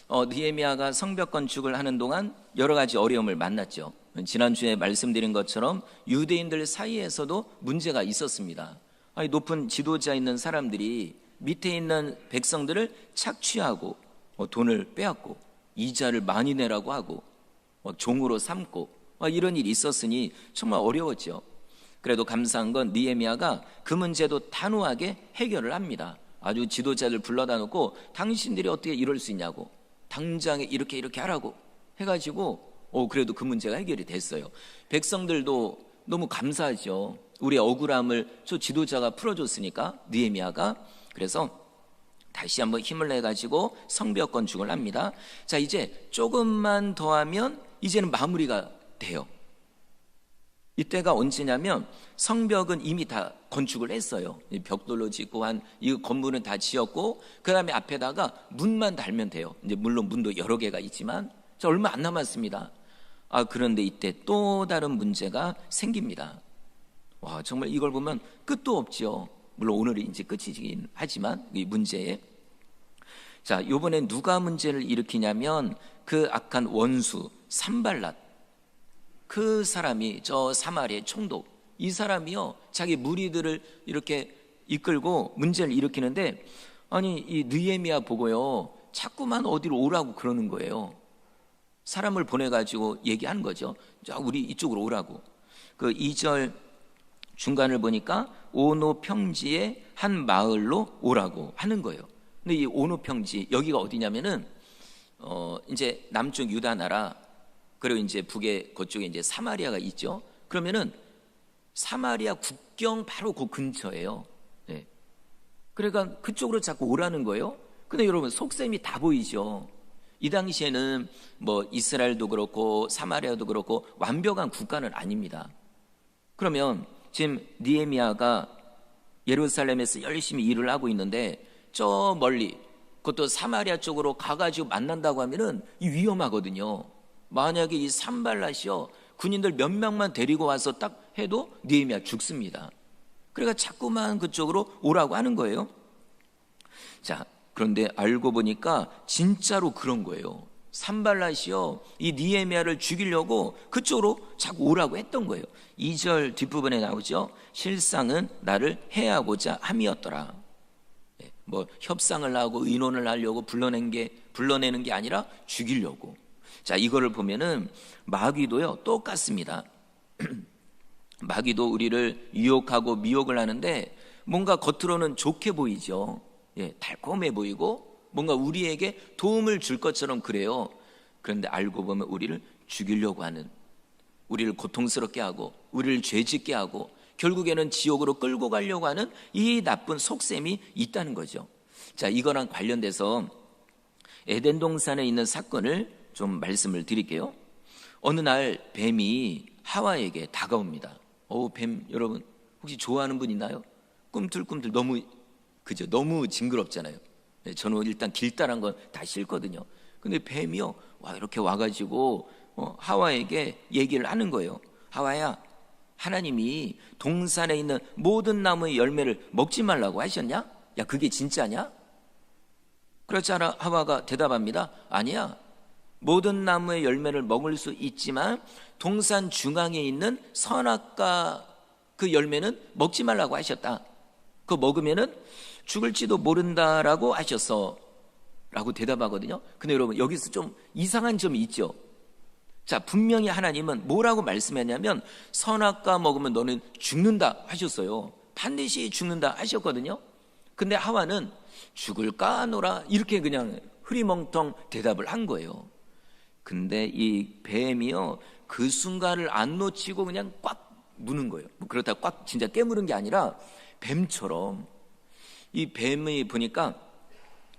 느헤미야가 성벽 건축을 하는 동안 여러 가지 어려움을 만났죠. 지난주에 말씀드린 것처럼 유대인들 사이에서도 문제가 있었습니다. 높은 지도자 있는 사람들이 밑에 있는 백성들을 착취하고 돈을 빼앗고 이자를 많이 내라고 하고 종으로 삼고 이런 일이 있었으니 정말 어려웠죠. 그래도 감사한 건 느헤미야가 그 문제도 단호하게 해결을 합니다. 아주 지도자들 불러다 놓고 당신들이 어떻게 이럴 수 있냐고, 당장에 이렇게 하라고 해가지고 그래도 그 문제가 해결이 됐어요. 백성들도 너무 감사하죠. 우리의 억울함을 저 지도자가 풀어줬으니까 느헤미야가. 그래서 다시 한번 힘을 내가지고 성벽 건축을 합니다. 자, 이제 조금만 더 하면 이제는 마무리가 돼요. 이때가 언제냐면 성벽은 이미 다 건축을 했어요. 벽돌로 짓고 이 건물은 다 지었고 그 다음에 앞에다가 문만 달면 돼요. 이제 물론 문도 여러 개가 있지만 얼마 안 남았습니다. 그런데 이때 또 다른 문제가 생깁니다. 와, 정말 이걸 보면 끝도 없죠. 물론 오늘이 이제 끝이긴 하지만 이 문제에. 자, 이번에 누가 문제를 일으키냐면 그 악한 원수 산발랏, 그 사람이 저 사마리아의 총독, 이 사람이요 자기 무리들을 이렇게 이끌고 문제를 일으키는데, 아니 이 느헤미야 보고요 자꾸만 어디로 오라고 그러는 거예요. 사람을 보내가지고 얘기하는 거죠. 자, 우리 이쪽으로 오라고. 그 2절 중간을 보니까 오노 평지의 한 마을로 오라고 하는 거예요. 근데 이 오노 평지 여기가 어디냐면은 이제 남쪽 유다 나라, 그리고 이제 북에 그쪽에 이제 사마리아가 있죠. 그러면은 사마리아 국경 바로 그 근처예요. 네. 그러니까 그쪽으로 자꾸 오라는 거예요. 근데 여러분 속셈이 다 보이죠. 이 당시에는 뭐 이스라엘도 그렇고 사마리아도 그렇고 완벽한 국가는 아닙니다. 그러면 지금 느헤미야가 예루살렘에서 열심히 일을 하고 있는데 저 멀리 그것도 사마리아 쪽으로 가가지고 만난다고 하면은 위험하거든요. 만약에 이 산발랏이요 군인들 몇 명만 데리고 와서 딱 해도 느헤미야 죽습니다. 그러니까 자꾸만 그쪽으로 오라고 하는 거예요. 자, 그런데 알고 보니까 진짜로 그런 거예요. 산발랏이요 이 느헤미야를 죽이려고 그쪽으로 자꾸 오라고 했던 거예요. 2절 뒷부분에 나오죠. 실상은 나를 해하고자 함이었더라. 뭐 협상을 하고 의논을 하려고 불러내는 게 아니라 죽이려고. 자, 이거를 보면은 마귀도요 똑같습니다. 마귀도 우리를 유혹하고 미혹을 하는데 뭔가 겉으로는 좋게 보이죠. 달콤해 보이고 뭔가 우리에게 도움을 줄 것처럼 그래요. 그런데 알고 보면 우리를 죽이려고 하는, 우리를 고통스럽게 하고 우리를 죄짓게 하고 결국에는 지옥으로 끌고 가려고 하는 이 나쁜 속셈이 있다는 거죠. 자, 이거랑 관련돼서 에덴 동산에 있는 사건을 좀 말씀을 드릴게요. 어느 날 뱀이 하와에게 다가옵니다. 뱀 여러분 혹시 좋아하는 분 있나요? 꿈틀꿈틀 너무 그죠? 너무 징그럽잖아요. 저는 일단 길다란 건 다 싫거든요. 근데 뱀이요 이렇게 와가지고 하와에게 얘기를 하는 거예요. 하와야, 하나님이 동산에 있는 모든 나무의 열매를 먹지 말라고 하셨냐? 야, 그게 진짜냐? 그렇지 않아? 하와가 대답합니다. 아니야, 모든 나무의 열매를 먹을 수 있지만 동산 중앙에 있는 선악과 그 열매는 먹지 말라고 하셨다. 그거 먹으면은 죽을지도 모른다라고 하셨어 라고 대답하거든요. 근데 여러분 여기서 좀 이상한 점이 있죠. 자, 분명히 하나님은 뭐라고 말씀했냐면 선악과 먹으면 너는 죽는다 하셨어요. 반드시 죽는다 하셨거든요. 근데 하와는 죽을까 하노라 이렇게 그냥 흐리멍텅 대답을 한 거예요. 근데 이 뱀이요 그 순간을 안 놓치고 그냥 꽉 무는 거예요. 그렇다고 꽉 진짜 깨무는 게 아니라 뱀처럼. 이 뱀이 보니까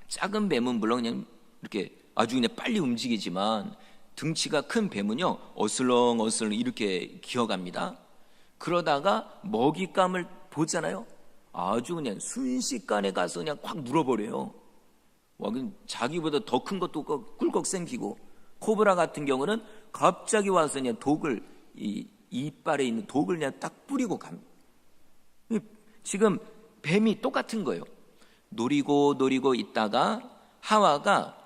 작은 뱀은 물론 그냥 이렇게 아주 그냥 빨리 움직이지만 등치가 큰 뱀은요 어슬렁어슬렁 이렇게 기어갑니다. 그러다가 먹잇감을 보잖아요. 아주 그냥 순식간에 가서 그냥 확 물어버려요. 자기보다 더 큰 것도 꿀꺽 생기고, 코브라 같은 경우는 갑자기 와서 그냥 독을 이 이빨에 있는 독을 그냥 딱 뿌리고 갑니다. 지금 뱀이 똑같은 거예요. 노리고 있다가 하와가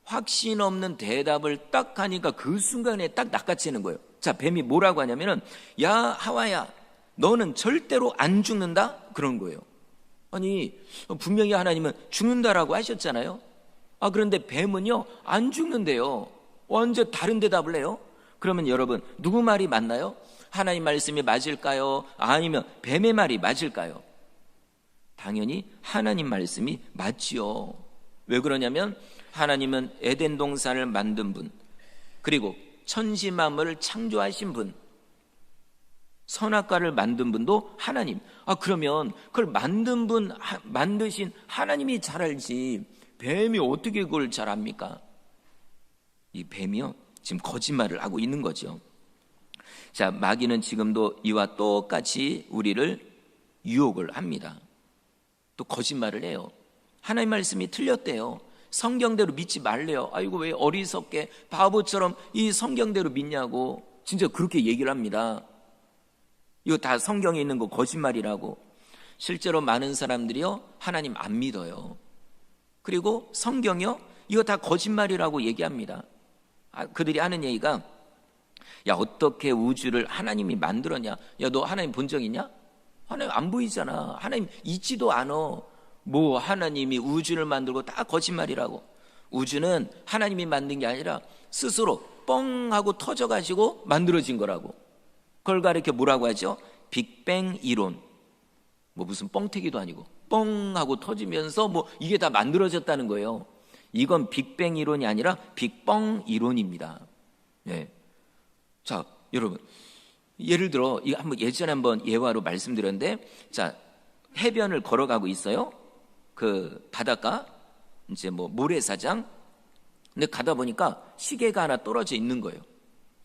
확신 없는 대답을 딱 하니까 그 순간에 딱 낚아채는 거예요. 자, 뱀이 뭐라고 하냐면은, 야, 하와야, 너는 절대로 안 죽는다? 그런 거예요. 아니, 분명히 하나님은 죽는다라고 하셨잖아요. 그런데 뱀은요, 안 죽는데요. 완전 다른 대답을 해요. 그러면 여러분, 누구 말이 맞나요? 하나님 말씀이 맞을까요? 아니면 뱀의 말이 맞을까요? 당연히 하나님 말씀이 맞지요. 왜 그러냐면 하나님은 에덴 동산을 만든 분, 그리고 천지 만물을 창조하신 분, 선악과를 만든 분도 하나님. 그러면 그걸 만든 분, 만드신 하나님이 잘 알지 뱀이 어떻게 그걸 잘 압니까? 이 뱀이요, 지금 거짓말을 하고 있는 거죠. 자, 마귀는 지금도 이와 똑같이 우리를 유혹을 합니다. 또 거짓말을 해요. 하나님 말씀이 틀렸대요. 성경대로 믿지 말래요. 아이고, 왜 어리석게 바보처럼 이 성경대로 믿냐고 진짜 그렇게 얘기를 합니다. 이거 다 성경에 있는 거 거짓말이라고. 실제로 많은 사람들이요, 하나님 안 믿어요. 그리고 성경이요, 이거 다 거짓말이라고 얘기합니다. 그들이 하는 얘기가, 야, 어떻게 우주를 하나님이 만들었냐? 야, 너 하나님 본 적 있냐? 하나님 안 보이잖아. 하나님 있지도 않아. 뭐 하나님이 우주를 만들고, 다 거짓말이라고. 우주는 하나님이 만든 게 아니라 스스로 뻥 하고 터져가지고 만들어진 거라고. 그걸 가리켜 뭐라고 하죠? 빅뱅 이론. 뭐 무슨 뻥튀기도 아니고 뻥 하고 터지면서 뭐 이게 다 만들어졌다는 거예요. 이건 빅뱅 이론이 아니라 빅뻥 이론입니다. 예. 자, 여러분, 예를 들어 이거 예전에 한번 예화로 말씀드렸는데, 자, 해변을 걸어가고 있어요. 그 바닷가, 이제 뭐 모래사장. 근데 가다 보니까 시계가 하나 떨어져 있는 거예요.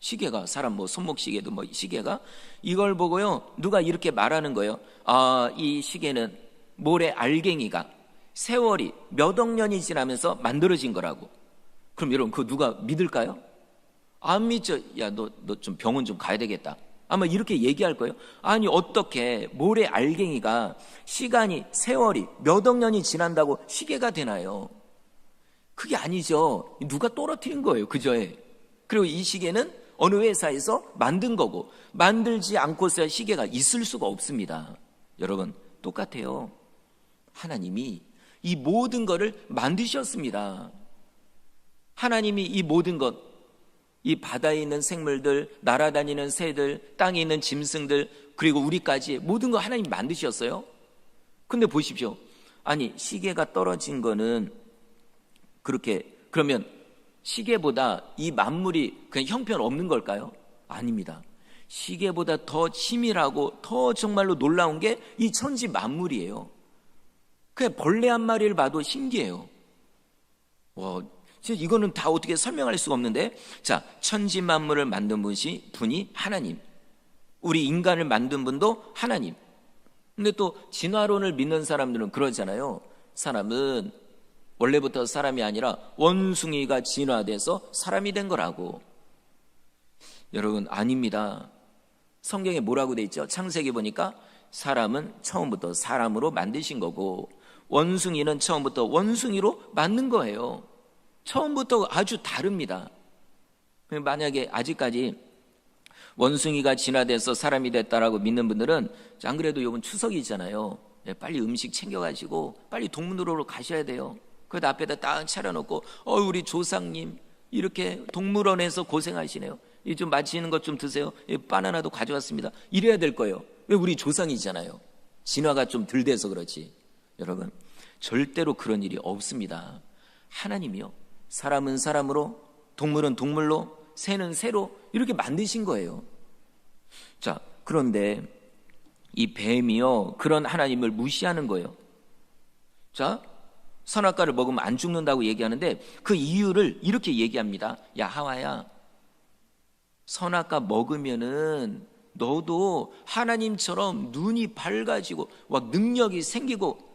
시계가, 사람 뭐 손목 시계도 뭐 시계가, 이걸 보고요, 누가 이렇게 말하는 거예요. 이 시계는 모래 알갱이가 세월이 몇 억 년이 지나면서 만들어진 거라고. 그럼 여러분, 그거 누가 믿을까요? 안 믿죠. 야, 너 좀 병원 좀 가야 되겠다. 아마 이렇게 얘기할 거예요. 아니, 어떻게 모래 알갱이가 시간이, 세월이 몇 억 년이 지난다고 시계가 되나요? 그게 아니죠. 누가 떨어뜨린 거예요, 그저에. 그리고 이 시계는 어느 회사에서 만든 거고, 만들지 않고서 시계가 있을 수가 없습니다. 여러분, 똑같아요. 하나님이 이 모든 것을 만드셨습니다. 하나님이 이 모든 것, 이 바다에 있는 생물들, 날아다니는 새들, 땅에 있는 짐승들, 그리고 우리까지 모든 거 하나님 만드셨어요. 근데 보십시오. 아니, 시계가 떨어진 거는 그렇게, 그러면 시계보다 이 만물이 그냥 형편없는 걸까요? 아닙니다. 시계보다 더 치밀하고 더 정말로 놀라운 게 이 천지 만물이에요. 그냥 벌레 한 마리를 봐도 신기해요. 와, 진짜 이거는 다 어떻게 설명할 수가 없는데, 자, 천지 만물을 만든 분이 하나님, 우리 인간을 만든 분도 하나님. 근데 또 진화론을 믿는 사람들은 그러잖아요. 사람은 원래부터 사람이 아니라 원숭이가 진화돼서 사람이 된 거라고. 여러분, 아닙니다. 성경에 뭐라고 돼 있죠? 창세기 보니까 사람은 처음부터 사람으로 만드신 거고, 원숭이는 처음부터 원숭이로 만든 거예요. 처음부터 아주 다릅니다. 만약에 아직까지 원숭이가 진화돼서 사람이 됐다라고 믿는 분들은, 안 그래도 이번 추석이잖아요. 빨리 음식 챙겨가지고 빨리 동물원으로 가셔야 돼요. 그 앞에다 딱 차려놓고, 우리 조상님 이렇게 동물원에서 고생하시네요. 좀 맛있는 것 좀 드세요. 바나나도 가져왔습니다. 이래야 될 거예요. 왜? 우리 조상이잖아요. 진화가 좀 덜 돼서 그렇지. 여러분, 절대로 그런 일이 없습니다. 하나님이요, 사람은 사람으로, 동물은 동물로, 새는 새로 이렇게 만드신 거예요. 자, 그런데 이 뱀이요, 그런 하나님을 무시하는 거예요. 자, 선악과를 먹으면 안 죽는다고 얘기하는데 그 이유를 이렇게 얘기합니다. 야, 하와야, 선악과 먹으면은 너도 하나님처럼 눈이 밝아지고 막 능력이 생기고,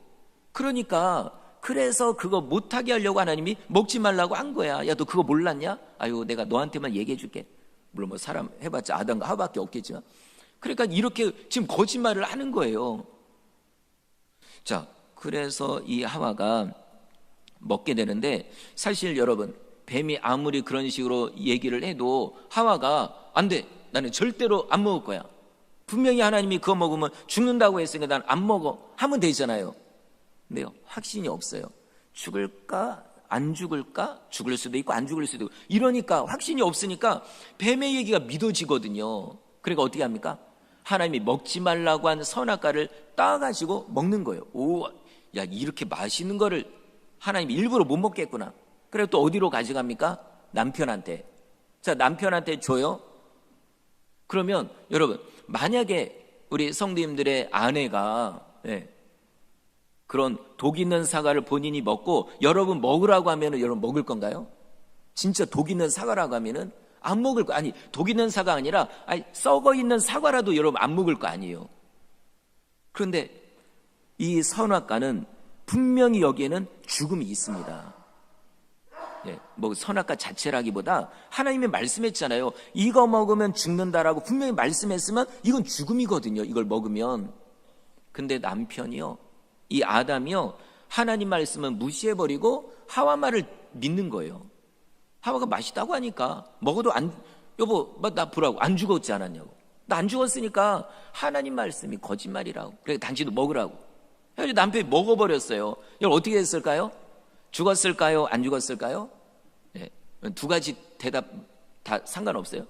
그러니까 그래서 그거 못하게 하려고 하나님이 먹지 말라고 한 거야. 야, 너 그거 몰랐냐? 아유, 내가 너한테만 얘기해 줄게. 물론 뭐 사람 해봤자 아담과 하와밖에 없겠지만. 그러니까 이렇게 지금 거짓말을 하는 거예요. 자, 그래서 이 하와가 먹게 되는데, 사실 여러분, 뱀이 아무리 그런 식으로 얘기를 해도 하와가 안 돼, 나는 절대로 안 먹을 거야, 분명히 하나님이 그거 먹으면 죽는다고 했으니까 난 안 먹어 하면 되잖아요. 근데 확신이 없어요. 죽을까 안 죽을까? 죽을 수도 있고 안 죽을 수도 있고, 이러니까 확신이 없으니까 뱀의 얘기가 믿어지거든요. 그러니까 어떻게 합니까? 하나님이 먹지 말라고 한 선악과를 따가지고 먹는 거예요. 오, 야, 이렇게 맛있는 거를 하나님이 일부러 못 먹겠구나. 그리고 또 어디로 가져갑니까? 남편한테. 자, 남편한테 줘요. 그러면 여러분, 만약에 우리 성도님들의 아내가 그런 독 있는 사과를 본인이 먹고 여러분 먹으라고 하면은 여러분 먹을 건가요? 진짜 독 있는 사과라고 하면은 안 먹을 거. 아니, 독 있는 사과가 아니라 썩어 있는 사과라도 여러분 안 먹을 거 아니에요. 그런데 이 선악과는 분명히 여기에는 죽음이 있습니다. 뭐 선악과 자체라기보다 하나님이 말씀했잖아요. 이거 먹으면 죽는다라고 분명히 말씀했으면 이건 죽음이거든요, 이걸 먹으면. 근데 남편이요, 이 아담이요, 하나님 말씀을 무시해버리고 하와 말을 믿는 거예요. 하와가 맛있다고 하니까 먹어도 여보 나 보라고, 안 죽었지 않았냐고, 나 안 죽었으니까 하나님 말씀이 거짓말이라고, 그래 당신도 먹으라고. 남편이 먹어버렸어요. 여러분 어떻게 됐을까요? 죽었을까요? 안 죽었을까요? 두 가지 대답 다 상관없어요.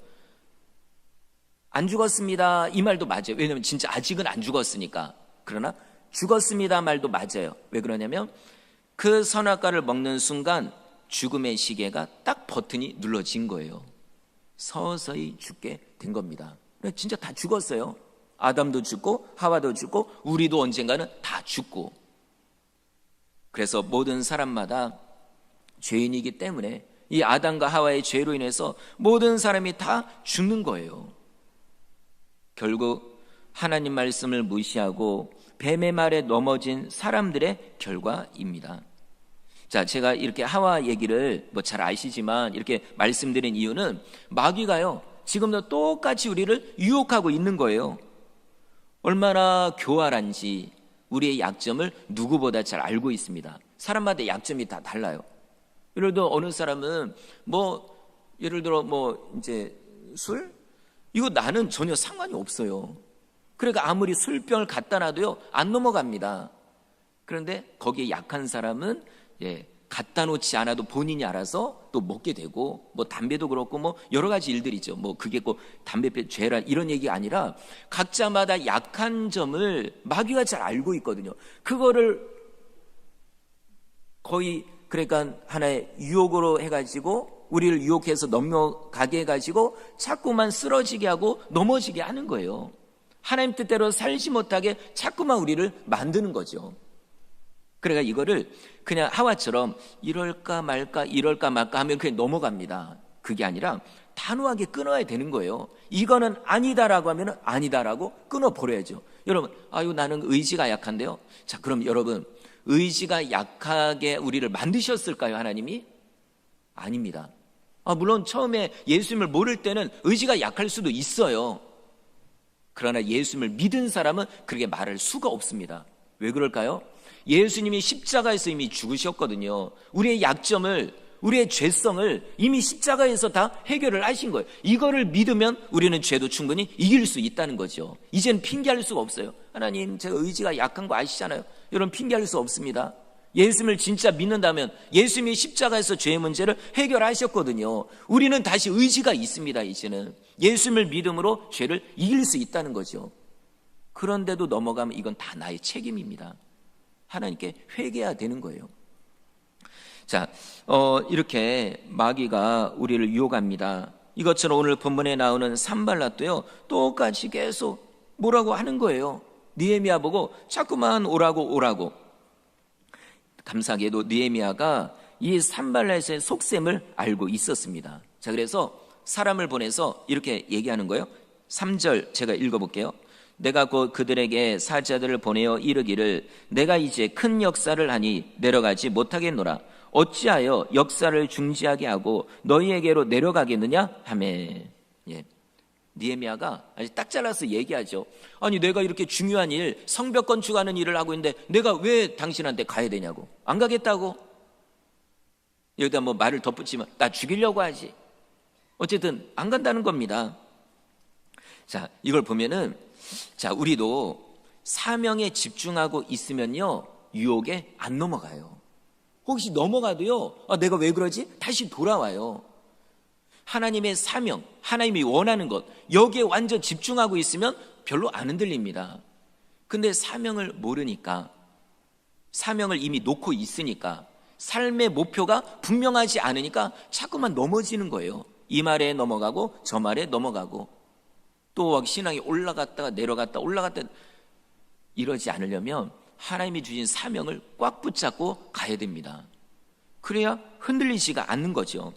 안 죽었습니다 이 말도 맞아요. 왜냐하면 진짜 아직은 안 죽었으니까. 그러나 죽었습니다 말도 맞아요. 왜 그러냐면 그 선악과를 먹는 순간 죽음의 시계가 딱 버튼이 눌러진 거예요. 서서히 죽게 된 겁니다. 진짜 다 죽었어요. 아담도 죽고 하와도 죽고 우리도 언젠가는 다 죽고. 그래서 모든 사람마다 죄인이기 때문에 이 아담과 하와의 죄로 인해서 모든 사람이 다 죽는 거예요. 결국 하나님 말씀을 무시하고 뱀의 말에 넘어진 사람들의 결과입니다. 자, 제가 이렇게 하와 얘기를 뭐 잘 아시지만 이렇게 말씀드린 이유는 마귀가요, 지금도 똑같이 우리를 유혹하고 있는 거예요. 얼마나 교활한지 우리의 약점을 누구보다 잘 알고 있습니다. 사람마다 약점이 다 달라요. 예를 들어 어느 사람은 예를 들어 이제 술? 이거 나는 전혀 상관이 없어요. 그러니까 아무리 술병을 갖다 놔도요 안 넘어갑니다. 그런데 거기에 약한 사람은 갖다 놓지 않아도 본인이 알아서 또 먹게 되고, 담배도 그렇고 여러 가지 일들이죠. 그게 꼭 담배 죄라 이런 얘기가 아니라 각자마다 약한 점을 마귀가 잘 알고 있거든요. 그거를 거의 그러니까 하나의 유혹으로 해가지고 우리를 유혹해서 넘어가게 해가지고 자꾸만 쓰러지게 하고 넘어지게 하는 거예요. 하나님 뜻대로 살지 못하게 자꾸만 우리를 만드는 거죠. 그러니까 이거를 그냥 하와처럼 이럴까 말까 하면 그냥 넘어갑니다. 그게 아니라 단호하게 끊어야 되는 거예요. 이거는 아니다라고 하면 아니다라고 끊어버려야죠. 여러분, 나는 의지가 약한데요. 자, 그럼 여러분, 의지가 약하게 우리를 만드셨을까요, 하나님이? 아닙니다. 물론 처음에 예수님을 모를 때는 의지가 약할 수도 있어요. 그러나 예수님을 믿은 사람은 그렇게 말할 수가 없습니다. 왜 그럴까요? 예수님이 십자가에서 이미 죽으셨거든요. 우리의 약점을, 우리의 죄성을 이미 십자가에서 다 해결을 하신 거예요. 이거를 믿으면 우리는 죄도 충분히 이길 수 있다는 거죠. 이제는 핑계할 수가 없어요. 하나님, 제가 의지가 약한 거 아시잖아요. 여러분, 핑계할 수 없습니다. 예수님을 진짜 믿는다면 예수님이 십자가에서 죄의 문제를 해결하셨거든요. 우리는 다시 의지가 있습니다. 이제는 예수님을 믿음으로 죄를 이길 수 있다는 거죠. 그런데도 넘어가면 이건 다 나의 책임입니다. 하나님께 회개해야 되는 거예요. 자, 이렇게 마귀가 우리를 유혹합니다. 이것처럼 오늘 본문에 나오는 산발랏도요 똑같이 계속 뭐라고 하는 거예요. 느헤미야 보고 자꾸만 오라고. 감사하게도 느헤미야가 이 산발랏의 속셈을 알고 있었습니다. 자, 그래서 사람을 보내서 이렇게 얘기하는 거예요. 3절 제가 읽어볼게요. 내가 곧 그들에게 사자들을 보내어 이르기를 내가 이제 큰 역사를 하니 내려가지 못하겠노라. 어찌하여 역사를 중지하게 하고 너희에게로 내려가겠느냐 하매. 느헤미야가 아주 딱 잘라서 얘기하죠. 아니, 내가 이렇게 중요한 일, 성벽 건축하는 일을 하고 있는데 내가 왜 당신한테 가야 되냐고. 안 가겠다고. 여기다 뭐 말을 덧붙이면 나 죽이려고 하지. 어쨌든 안 간다는 겁니다. 자, 이걸 보면은 자, 우리도 사명에 집중하고 있으면요 유혹에 안 넘어가요. 혹시 넘어가도요 내가 왜 그러지? 다시 돌아와요. 하나님의 사명, 하나님이 원하는 것, 여기에 완전 집중하고 있으면 별로 안 흔들립니다. 근데 사명을 모르니까, 사명을 이미 놓고 있으니까, 삶의 목표가 분명하지 않으니까 자꾸만 넘어지는 거예요. 이 말에 넘어가고 저 말에 넘어가고, 또 신앙이 올라갔다가 내려갔다 올라갔다. 이러지 않으려면 하나님이 주신 사명을 꽉 붙잡고 가야 됩니다. 그래야 흔들리지가 않는 거죠.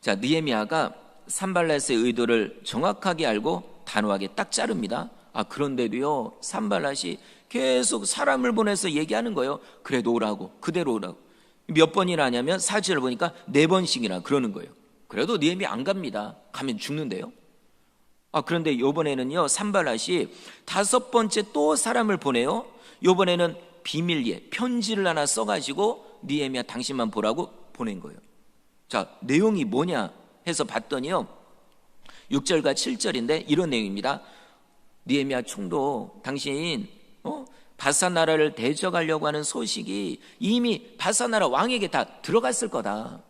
자, 느헤미야가 산발랏의 의도를 정확하게 알고 단호하게 딱 자릅니다. 그런데도요 산발랏이 계속 사람을 보내서 얘기하는 거예요. 그래도 오라고, 그대로 오라고. 몇 번이나 하냐면 사절을 보니까 4번씩이나 그러는 거예요. 그래도 느헤미야 안 갑니다. 가면 죽는데요. 그런데 이번에는요 산발랏이 5번째 또 사람을 보내요. 이번에는 비밀리에 편지를 하나 써가지고 느헤미야 당신만 보라고 보낸 거예요. 자, 내용이 뭐냐 해서 봤더니요 6절과 7절인데 이런 내용입니다. 느헤미야 총독, 당신 바사 나라를 대적하려고 하는 소식이 이미 바사 나라 왕에게 다 들어갔을 거다.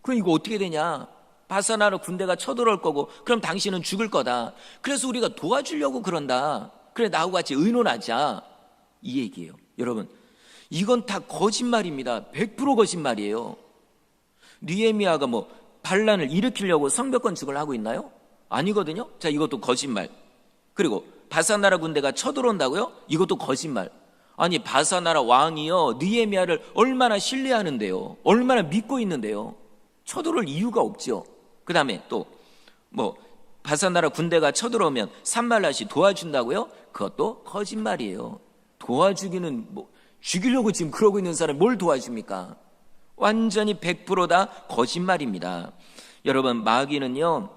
그럼 이거 어떻게 되냐? 바사 나라 군대가 쳐들어올 거고 그럼 당신은 죽을 거다. 그래서 우리가 도와주려고 그런다. 그래, 나하고 같이 의논하자. 이 얘기예요. 여러분, 이건 다 거짓말입니다. 100% 거짓말이에요. 느헤미야가 뭐 반란을 일으키려고 성벽 건축을 하고 있나요? 아니거든요. 자, 이것도 거짓말. 그리고 바사나라 군대가 쳐들어온다고요? 이것도 거짓말. 아니, 바사나라 왕이요 느헤미야를 얼마나 신뢰하는데요, 얼마나 믿고 있는데요, 쳐들어올 이유가 없죠. 그 다음에 또 뭐 바사나라 군대가 쳐들어오면 산발랏이 도와준다고요? 그것도 거짓말이에요. 도와주기는 뭐 죽이려고 지금 그러고 있는 사람이 뭘 도와줍니까? 완전히 100% 다 거짓말입니다. 여러분, 마귀는요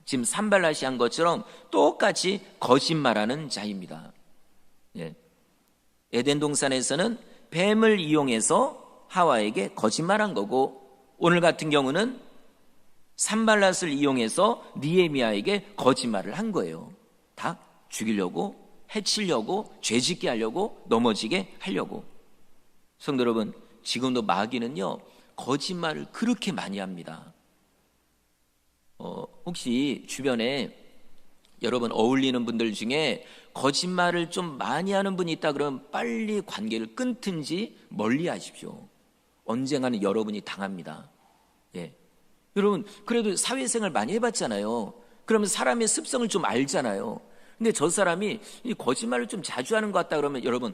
지금 산발랏이 한 것처럼 똑같이 거짓말하는 자입니다. 예. 에덴 동산에서는 뱀을 이용해서 하와에게 거짓말한 거고, 오늘 같은 경우는 산발랏을 이용해서 느헤미야에게 거짓말을 한 거예요. 다 죽이려고, 해치려고, 죄짓게 하려고, 넘어지게 하려고. 성도 여러분, 지금도 마귀는요 거짓말을 그렇게 많이 합니다. 혹시 주변에 여러분 어울리는 분들 중에 거짓말을 좀 많이 하는 분이 있다 그러면 빨리 관계를 끊든지 멀리 하십시오. 언젠가는 여러분이 당합니다. 예. 여러분, 그래도 사회생활 많이 해봤잖아요. 그러면 사람의 습성을 좀 알잖아요. 근데 저 사람이 이 거짓말을 좀 자주 하는 것 같다 그러면 여러분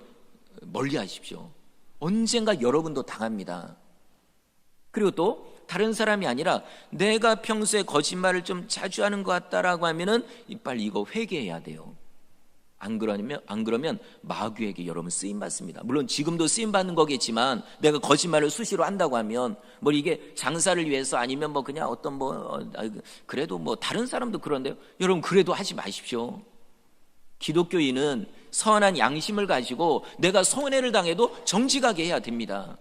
멀리 하십시오. 언젠가 여러분도 당합니다. 그리고 또 다른 사람이 아니라 내가 평소에 거짓말을 좀 자주 하는 것 같다라고 하면은 빨리 이거 회개해야 돼요. 안 그러면 마귀에게 여러분 쓰임 받습니다. 물론 지금도 쓰임 받는 거겠지만, 내가 거짓말을 수시로 한다고 하면 뭐 이게 장사를 위해서 아니면 뭐 그냥 어떤 그래도 뭐 다른 사람도 그런데요. 여러분, 그래도 하지 마십시오. 기독교인은 선한 양심을 가지고 내가 손해를 당해도 정직하게 해야 됩니다.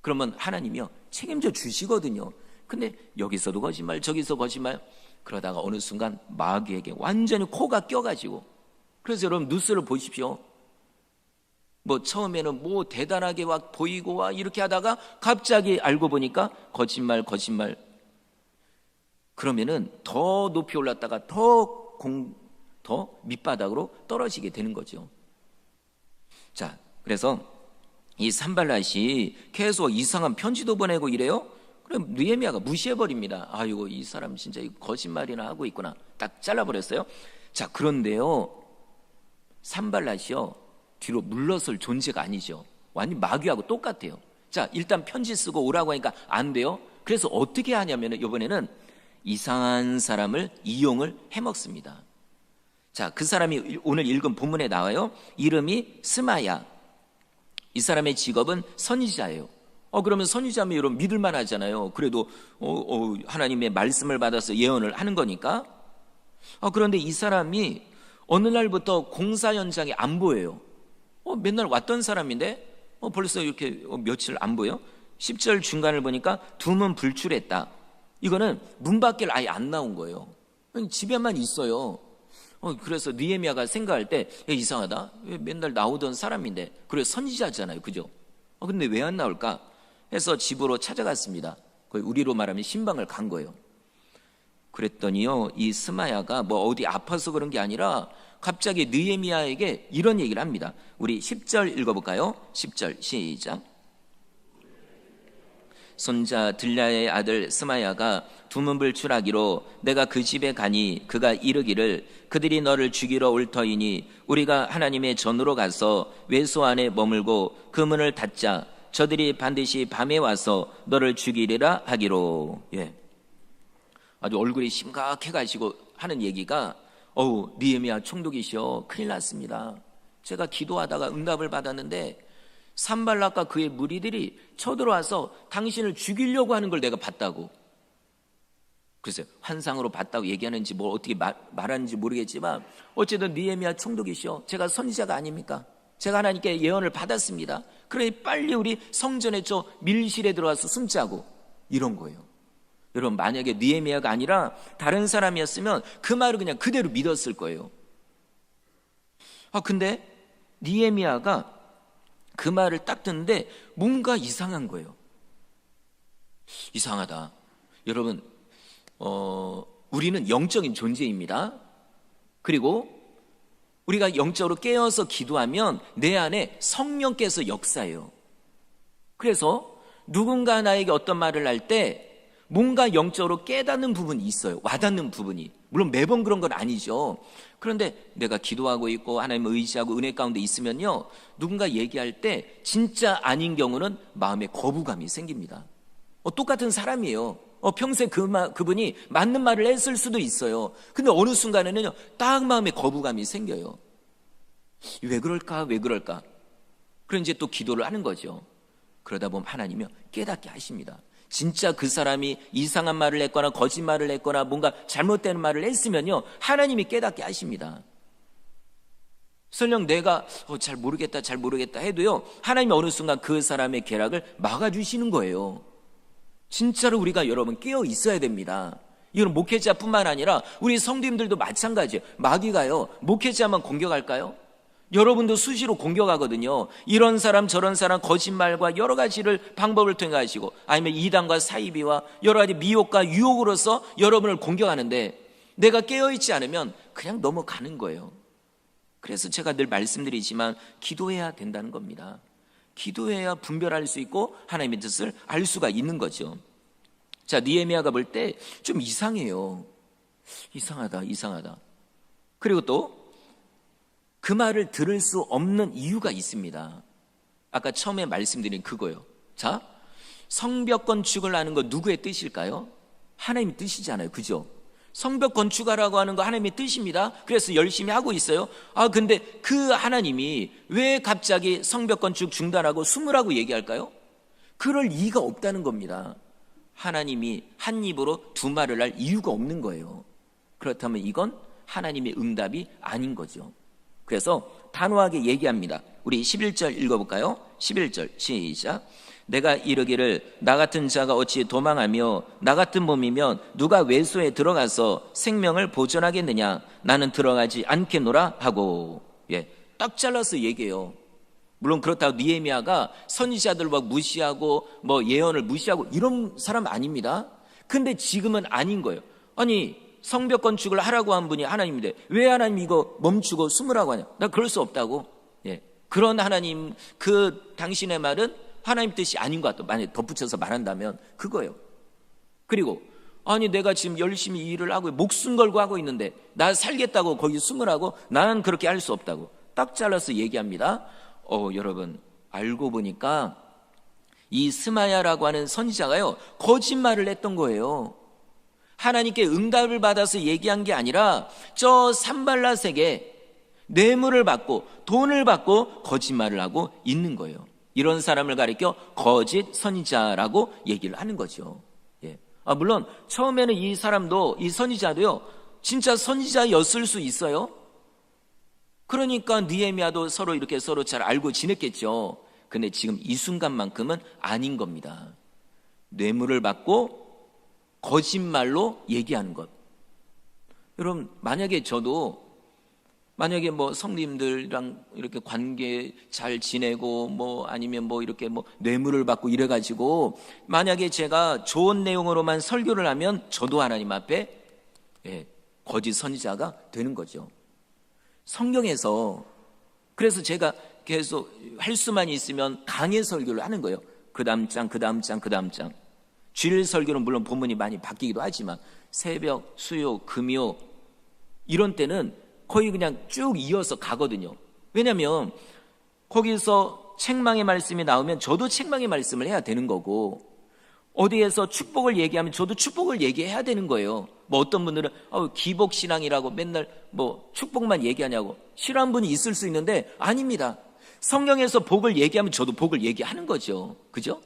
그러면 하나님이요 책임져 주시거든요. 근데 여기서도 거짓말, 저기서 거짓말, 그러다가 어느 순간 마귀에게 완전히 코가 껴가지고, 그래서 여러분 뉴스를 보십시오. 뭐 처음에는 뭐 대단하게 막 보이고 와 이렇게 하다가 갑자기 알고 보니까 거짓말. 그러면은 더 높이 올랐다가 더 밑바닥으로 떨어지게 되는 거죠. 자, 그래서 이 산발랏이 계속 이상한 편지도 보내고 이래요. 그럼 느헤미야가 무시해버립니다. 아이고, 이 사람 진짜 거짓말이나 하고 있구나. 딱 잘라버렸어요. 자, 그런데요 산발랏이요 뒤로 물러설 존재가 아니죠. 완전 마귀하고 똑같아요. 자, 일단 편지 쓰고 오라고 하니까 안 돼요. 그래서 어떻게 하냐면 이번에는 이상한 사람을 이용을 해먹습니다. 자, 그 사람이 오늘 읽은 본문에 나와요. 이름이 스마야. 이 사람의 직업은 선지자예요. 그러면 선지자면 여러분 믿을만 하잖아요. 그래도 하나님의 말씀을 받아서 예언을 하는 거니까. 그런데 이 사람이 어느 날부터 공사 현장에 안 보여요. 맨날 왔던 사람인데 벌써 이렇게 며칠 안 보여. 10절 중간을 보니까 두 문 불출했다. 이거는 문 밖에 아예 안 나온 거예요. 집에만 있어요. 그래서 느헤미야가 생각할 때 이상하다. 왜 맨날 나오던 사람인데, 그래 선지자잖아요, 그죠? 근데 왜 안 나올까? 해서 집으로 찾아갔습니다. 거의 우리로 말하면 신방을 간 거예요. 그랬더니요, 이 스마야가 뭐 어디 아파서 그런 게 아니라 갑자기 느헤미야에게 이런 얘기를 합니다. 우리 10절 읽어볼까요? 10절 시작. 손자 들랴의 아들 스마야가 두문불출하기로 내가 그 집에 가니 그가 이르기를 그들이 너를 죽이러 올 터이니 우리가 하나님의 전으로 가서 외소 안에 머물고 그 문을 닫자. 저들이 반드시 밤에 와서 너를 죽이리라 하기로. 아주 얼굴이 심각해 가시고 하는 얘기가, 느헤미야 총독이시여, 큰일 났습니다. 제가 기도하다가 응답을 받았는데 산발락과 그의 무리들이 쳐들어와서 당신을 죽이려고 하는 걸 내가 봤다고. 글쎄요, 환상으로 봤다고 얘기하는지 뭐 어떻게 말하는지 모르겠지만 어쨌든 느헤미야 총독이시여, 제가 선지자가 아닙니까? 제가 하나님께 예언을 받았습니다. 그러니 빨리 우리 성전에 저 밀실에 들어가서 숨자고, 이런 거예요. 여러분, 만약에 느헤미야가 아니라 다른 사람이었으면 그 말을 그냥 그대로 믿었을 거예요. 근데 느헤미야가 그 말을 딱 듣는데 뭔가 이상한 거예요. 이상하다. 여러분, 우리는 영적인 존재입니다. 그리고 우리가 영적으로 깨어서 기도하면 내 안에 성령께서 역사해요. 그래서 누군가 나에게 어떤 말을 할 때 뭔가 영적으로 깨닫는 부분이 있어요. 와닿는 부분이. 물론 매번 그런 건 아니죠. 그런데 내가 기도하고 있고 하나님을 의지하고 은혜 가운데 있으면요, 누군가 얘기할 때 진짜 아닌 경우는 마음에 거부감이 생깁니다. 똑같은 사람이에요. 평소에 그분이 맞는 말을 했을 수도 있어요. 근데 어느 순간에는요, 딱 마음에 거부감이 생겨요. 왜 그럴까? 왜 그럴까? 그럼 이제 또 기도를 하는 거죠. 그러다 보면 하나님이 깨닫게 하십니다. 진짜 그 사람이 이상한 말을 했거나 거짓말을 했거나 뭔가 잘못된 말을 했으면요, 하나님이 깨닫게 하십니다. 설령 내가 잘 모르겠다 해도요, 하나님이 어느 순간 그 사람의 계략을 막아주시는 거예요. 진짜로 우리가 여러분 깨어 있어야 됩니다. 이건 목회자뿐만 아니라 우리 성도님들도 마찬가지예요. 마귀가요, 목회자만 공격할까요? 여러분도 수시로 공격하거든요. 이런 사람 저런 사람 거짓말과 여러 가지를 방법을 통해 가시고, 아니면 이단과 사이비와 여러 가지 미혹과 유혹으로서 여러분을 공격하는데 내가 깨어있지 않으면 그냥 넘어가는 거예요. 그래서 제가 늘 말씀드리지만 기도해야 된다는 겁니다. 기도해야 분별할 수 있고 하나님의 뜻을 알 수가 있는 거죠. 자, 느헤미야가 볼 때 좀 이상해요. 이상하다. 그리고 또 그 말을 들을 수 없는 이유가 있습니다. 아까 처음에 말씀드린 그거요. 자, 성벽 건축을 하는 거 누구의 뜻일까요? 하나님의 뜻이잖아요. 그죠? 성벽 건축하라고 하는 거 하나님의 뜻입니다. 그래서 열심히 하고 있어요. 근데 그 하나님이 왜 갑자기 성벽 건축 중단하고 숨으라고 얘기할까요? 그럴 이유가 없다는 겁니다. 하나님이 한 입으로 두 말을 할 이유가 없는 거예요. 그렇다면 이건 하나님의 응답이 아닌 거죠. 그래서 단호하게 얘기합니다. 우리 11절 읽어볼까요? 11절 시작. 내가 이르기를 나 같은 자가 어찌 도망하며 나 같은 몸이면 누가 외소에 들어가서 생명을 보존하겠느냐. 나는 들어가지 않겠노라 하고. 딱 잘라서 얘기해요. 물론 그렇다고 느헤미야가 선지자들 막 무시하고 뭐 예언을 무시하고 이런 사람 아닙니다. 근데 지금은 아닌 거예요. 아니, 성벽 건축을 하라고 한 분이 하나님인데 왜 하나님 이거 멈추고 숨으라고 하냐? 나 그럴 수 없다고. 그런 하나님, 그 당신의 말은 하나님 뜻이 아닌 것 같다. 만약에 덧붙여서 말한다면 그거예요. 그리고 아니, 내가 지금 열심히 일을 하고 목숨 걸고 하고 있는데 나 살겠다고 거기 숨으라고? 나는 그렇게 할 수 없다고. 딱 잘라서 얘기합니다. 여러분, 알고 보니까 이 스마야라고 하는 선지자가요, 거짓말을 했던 거예요. 하나님께 응답을 받아서 얘기한 게 아니라 저 산발랏에게 뇌물을 받고 돈을 받고 거짓말을 하고 있는 거예요. 이런 사람을 가리켜 거짓 선지자라고 얘기를 하는 거죠. 물론 처음에는 이 사람도, 이 선지자도요, 진짜 선지자였을 수 있어요. 그러니까 느헤미야도 서로 잘 알고 지냈겠죠. 근데 지금 이 순간만큼은 아닌 겁니다. 뇌물을 받고 거짓말로 얘기하는 것. 여러분, 만약에 뭐 성도님들이랑 이렇게 관계 잘 지내고 뭐 아니면 뭐 이렇게 뭐 뇌물을 받고 이래가지고 만약에 제가 좋은 내용으로만 설교를 하면 저도 하나님 앞에 거짓 선지자가 되는 거죠. 성경에서 그래서 제가 계속 할 수만 있으면 강해 설교를 하는 거예요. 그 다음 장, 그 다음 장, 그 다음 장. 주일 설교는 물론 본문이 많이 바뀌기도 하지만 새벽, 수요, 금요 이런 때는 거의 그냥 쭉 이어서 가거든요. 왜냐하면 거기서 책망의 말씀이 나오면 저도 책망의 말씀을 해야 되는 거고, 어디에서 축복을 얘기하면 저도 축복을 얘기해야 되는 거예요. 뭐 어떤 분들은 기복신앙이라고 맨날 뭐 축복만 얘기하냐고 싫어하는 분이 있을 수 있는데 아닙니다. 성경에서 복을 얘기하면 저도 복을 얘기하는 거죠. 그죠?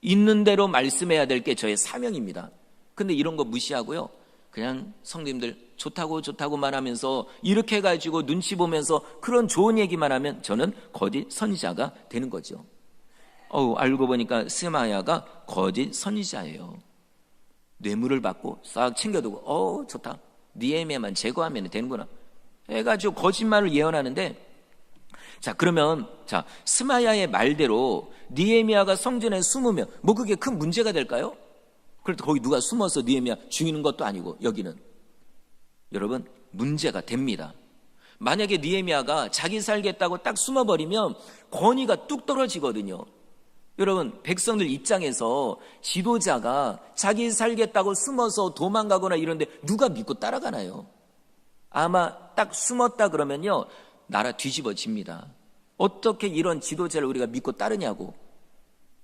있는 대로 말씀해야 될 게 저의 사명입니다. 근데 이런 거 무시하고요, 그냥 성도님들 좋다고만 하면서 이렇게 해가지고 눈치 보면서 그런 좋은 얘기만 하면 저는 거짓 선지자가 되는 거죠. 알고 보니까 스마야가 거짓 선지자예요. 뇌물을 받고 싹 챙겨두고 좋다, 니에미아만 제거하면 되는구나 해가지고 거짓말을 예언하는데, 자 그러면 스마야의 말대로 니에미아가 성전에 숨으면 뭐 그게 큰 문제가 될까요? 그래도 거기 누가 숨어서 니에미아 죽이는 것도 아니고. 여기는 여러분 문제가 됩니다. 만약에 니에미아가 자기 살겠다고 딱 숨어버리면 권위가 뚝 떨어지거든요. 여러분, 백성들 입장에서 지도자가 자기 살겠다고 숨어서 도망가거나 이런데 누가 믿고 따라가나요? 아마 딱 숨었다 그러면요, 나라 뒤집어집니다. 어떻게 이런 지도자를 우리가 믿고 따르냐고.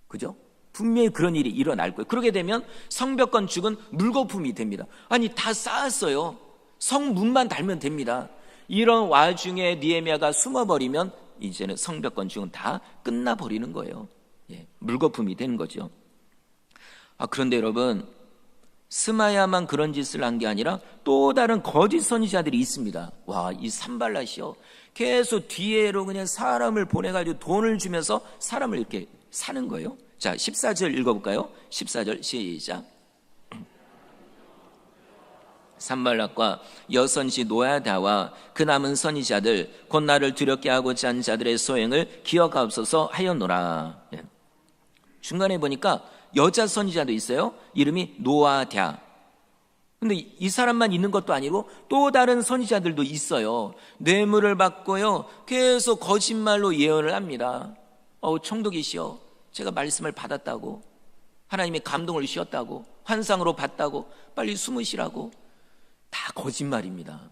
그죠? 분명히 그런 일이 일어날 거예요. 그러게 되면 성벽 건축은 물거품이 됩니다. 아니 다 쌓았어요. 성문만 달면 됩니다. 이런 와중에 니에미아가 숨어버리면 이제는 성벽 건축은 다 끝나버리는 거예요. 물거품이 되는 거죠. 그런데 여러분, 스마야만 그런 짓을 한 게 아니라 또 다른 거짓 선지자들이 있습니다. 이 산발랏이요, 계속 뒤에로 그냥 사람을 보내가지고 돈을 주면서 사람을 이렇게 사는 거예요. 자, 14절 읽어볼까요? 14절 시작. 산발락과 여선지 노야다와 그 남은 선지자들 곧 나를 두렵게 하고자 한 자들의 소행을 기억하옵소서 하였노라. 중간에 보니까 여자 선지자도 있어요. 이름이 노아랴. 근데 이 사람만 있는 것도 아니고 또 다른 선지자들도 있어요. 뇌물을 받고요, 계속 거짓말로 예언을 합니다. 총독이시여, 제가 말씀을 받았다고, 하나님의 감동을 주셨다고, 환상으로 봤다고, 빨리 숨으시라고. 다 거짓말입니다.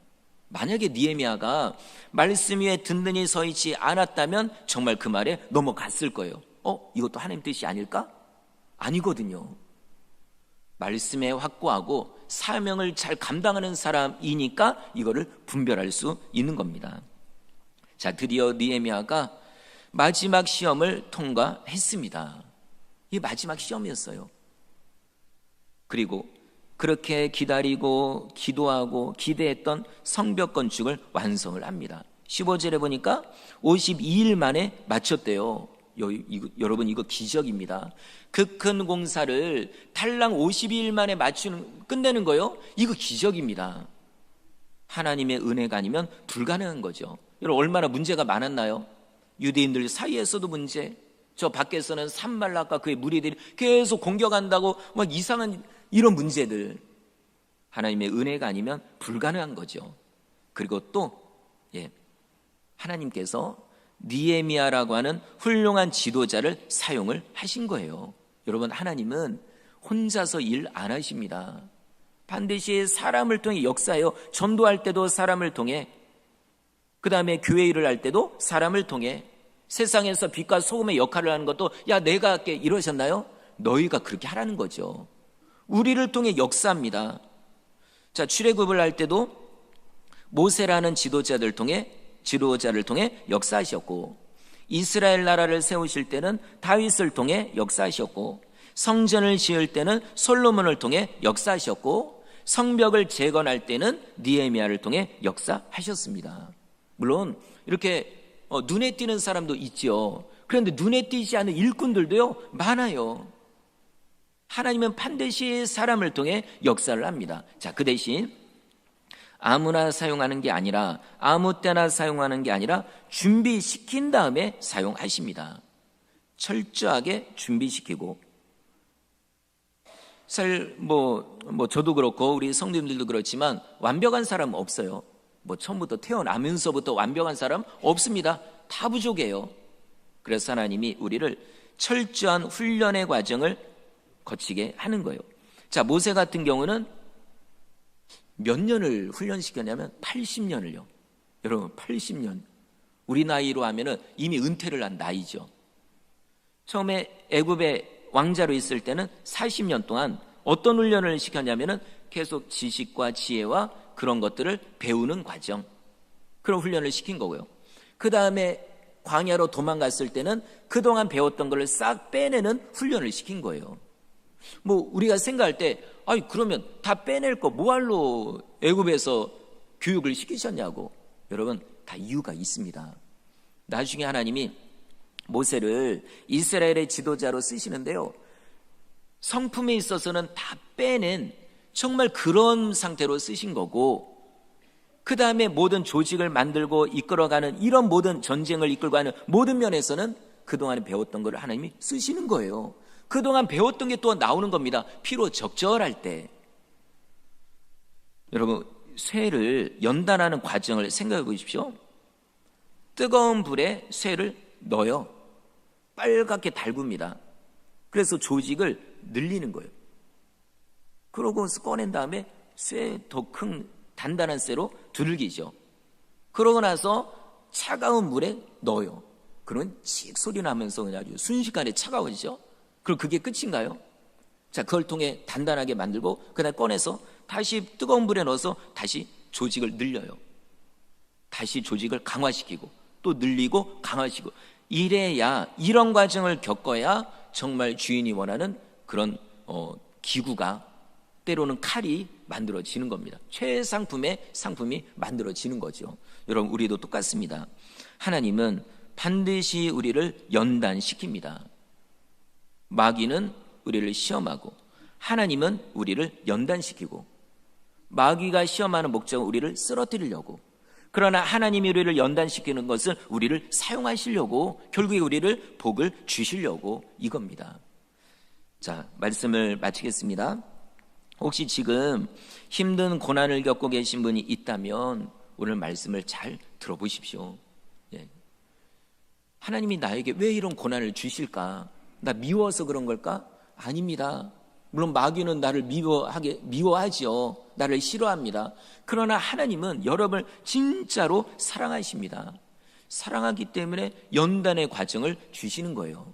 만약에 니에미아가 말씀 위에 든든히 서 있지 않았다면 정말 그 말에 넘어갔을 거예요. 이것도 하나님 뜻이 아닐까? 아니거든요. 말씀에 확고하고 사명을 잘 감당하는 사람이니까 이거를 분별할 수 있는 겁니다. 자, 드디어 니에미아가 마지막 시험을 통과했습니다. 이게 마지막 시험이었어요. 그리고 그렇게 기다리고 기도하고 기대했던 성벽 건축을 완성을 합니다. 15절에 보니까 52일 만에 마쳤대요. 여러분, 이거 기적입니다. 그 큰 공사를 달랑 52일 만에 끝내는 거요? 이거 기적입니다. 하나님의 은혜가 아니면 불가능한 거죠. 여러분, 얼마나 문제가 많았나요? 유대인들 사이에서도 문제, 저 밖에서는 산발락과 그의 무리들이 계속 공격한다고 막 이상한 이런 문제들, 하나님의 은혜가 아니면 불가능한 거죠. 그리고 또 하나님께서 니에미아라고 하는 훌륭한 지도자를 사용을 하신 거예요. 여러분, 하나님은 혼자서 일 안 하십니다. 반드시 사람을 통해 역사해요. 전도할 때도 사람을 통해, 그 다음에 교회 일을 할 때도 사람을 통해, 세상에서 빛과 소금의 역할을 하는 것도 내가 할게 이러셨나요? 너희가 그렇게 하라는 거죠. 우리를 통해 역사합니다. 자, 출애굽을 할 때도 모세라는 지도자를 통해 역사하셨고, 이스라엘 나라를 세우실 때는 다윗을 통해 역사하셨고, 성전을 지을 때는 솔로몬을 통해 역사하셨고, 성벽을 재건할 때는 니에미아를 통해 역사하셨습니다. 물론 이렇게 눈에 띄는 사람도 있죠. 그런데 눈에 띄지 않는 일꾼들도요 많아요. 하나님은 반드시 사람을 통해 역사를 합니다. 자, 그 대신 아무나 사용하는 게 아니라, 아무 때나 사용하는 게 아니라 준비시킨 다음에 사용하십니다. 철저하게 준비시키고. 저도 그렇고 우리 성도님들도 그렇지만 완벽한 사람은 없어요. 처음부터 태어나면서부터 완벽한 사람 없습니다. 다 부족해요. 그래서 하나님이 우리를 철저한 훈련의 과정을 거치게 하는 거예요. 자, 모세 같은 경우는 몇 년을 훈련시켰냐면 80년을요. 여러분, 80년. 우리 나이로 하면은 이미 은퇴를 한 나이죠. 처음에 애굽의 왕자로 있을 때는 40년 동안 어떤 훈련을 시켰냐면은 계속 지식과 지혜와 그런 것들을 배우는 과정, 그런 훈련을 시킨 거고요. 그 다음에 광야로 도망갔을 때는 그동안 배웠던 걸 싹 빼내는 훈련을 시킨 거예요. 우리가 생각할 때, 그러면 다 빼낼 거 뭐할로 애굽에서 교육을 시키셨냐고. 여러분, 다 이유가 있습니다. 나중에 하나님이 모세를 이스라엘의 지도자로 쓰시는데요, 성품에 있어서는 다 빼낸 정말 그런 상태로 쓰신 거고, 그 다음에 모든 조직을 만들고 이끌어가는 이런 모든 전쟁을 이끌고 하는 모든 면에서는 그동안에 배웠던 걸 하나님이 쓰시는 거예요. 그동안 배웠던 게 또 나오는 겁니다. 피로 적절할 때. 여러분, 쇠를 연단하는 과정을 생각해 보십시오. 뜨거운 불에 쇠를 넣어요. 빨갛게 달굽니다. 그래서 조직을 늘리는 거예요. 그러고 꺼낸 다음에 더 큰 단단한 쇠로 두들기죠. 그러고 나서 차가운 물에 넣어요. 그러면 칙 소리 나면서 그냥 아주 순식간에 차가워지죠. 그럼 그게 끝인가요? 자, 그걸 통해 단단하게 만들고 그다음 꺼내서 다시 뜨거운 물에 넣어서 다시 조직을 늘려요. 다시 조직을 강화시키고 또 늘리고 강화시키고, 이래야, 이런 과정을 겪어야 정말 주인이 원하는 그런 기구가, 때로는 칼이 만들어지는 겁니다. 최상품의 상품이 만들어지는 거죠. 여러분, 우리도 똑같습니다. 하나님은 반드시 우리를 연단시킵니다. 마귀는 우리를 시험하고 하나님은 우리를 연단시키고, 마귀가 시험하는 목적은 우리를 쓰러뜨리려고, 그러나 하나님이 우리를 연단시키는 것은 우리를 사용하시려고, 결국에 우리를 복을 주시려고, 이겁니다. 자, 말씀을 마치겠습니다. 혹시 지금 힘든 고난을 겪고 계신 분이 있다면 오늘 말씀을 잘 들어보십시오. 하나님이 나에게 왜 이런 고난을 주실까? 나 미워서 그런 걸까? 아닙니다. 물론 마귀는 나를 미워하지요. 나를 싫어합니다. 그러나 하나님은 여러분을 진짜로 사랑하십니다. 사랑하기 때문에 연단의 과정을 주시는 거예요.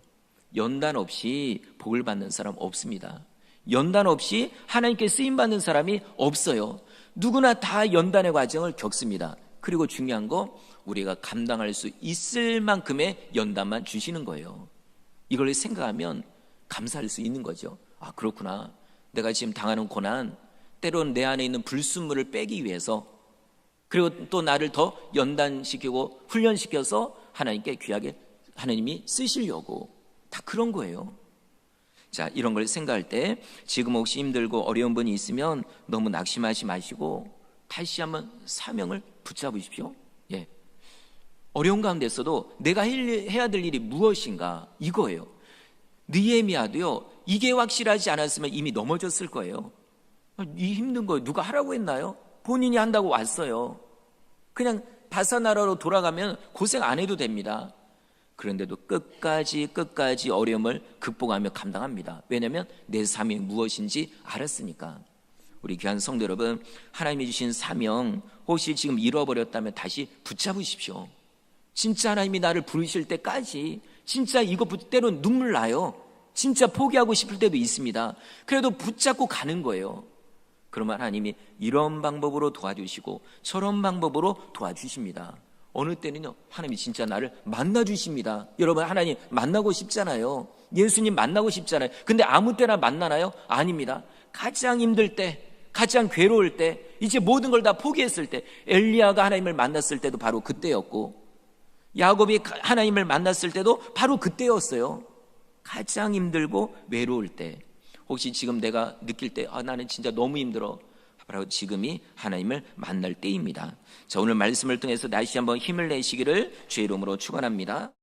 연단 없이 복을 받는 사람 없습니다. 연단 없이 하나님께 쓰임받는 사람이 없어요. 누구나 다 연단의 과정을 겪습니다. 그리고 중요한 거, 우리가 감당할 수 있을 만큼의 연단만 주시는 거예요. 이걸 생각하면 감사할 수 있는 거죠. 아, 그렇구나. 내가 지금 당하는 고난, 때로는 내 안에 있는 불순물을 빼기 위해서, 그리고 또 나를 더 연단시키고 훈련시켜서 하나님께 귀하게 하나님이 쓰시려고, 다 그런 거예요. 자, 이런 걸 생각할 때 지금 혹시 힘들고 어려운 분이 있으면 너무 낙심하지 마시고 다시 한번 사명을 붙잡으십시오. 어려운 가운데서도 내가 해야 될 일이 무엇인가, 이거예요. 느헤미야도요, 이게 확실하지 않았으면 이미 넘어졌을 거예요. 이 힘든 거 누가 하라고 했나요? 본인이 한다고 왔어요. 그냥 바사나라로 돌아가면 고생 안 해도 됩니다. 그런데도 끝까지 어려움을 극복하며 감당합니다. 왜냐하면 내 사명이 무엇인지 알았으니까. 우리 귀한 성도 여러분, 하나님이 주신 사명 혹시 지금 잃어버렸다면 다시 붙잡으십시오. 진짜 하나님이 나를 부르실 때까지, 진짜 이거 때로는 눈물 나요. 진짜 포기하고 싶을 때도 있습니다. 그래도 붙잡고 가는 거예요. 그러면 하나님이 이런 방법으로 도와주시고 저런 방법으로 도와주십니다. 어느 때는요, 하나님이 진짜 나를 만나주십니다. 여러분, 하나님 만나고 싶잖아요. 예수님 만나고 싶잖아요. 근데 아무 때나 만나나요? 아닙니다. 가장 힘들 때, 가장 괴로울 때, 이제 모든 걸 다 포기했을 때, 엘리야가 하나님을 만났을 때도 바로 그때였고, 야곱이 하나님을 만났을 때도 바로 그때였어요. 가장 힘들고 외로울 때. 혹시 지금 내가 느낄 때 나는 진짜 너무 힘들어, 바로 지금이 하나님을 만날 때입니다. 자, 오늘 말씀을 통해서 다시 한번 힘을 내시기를 주의 이름으로 축원합니다.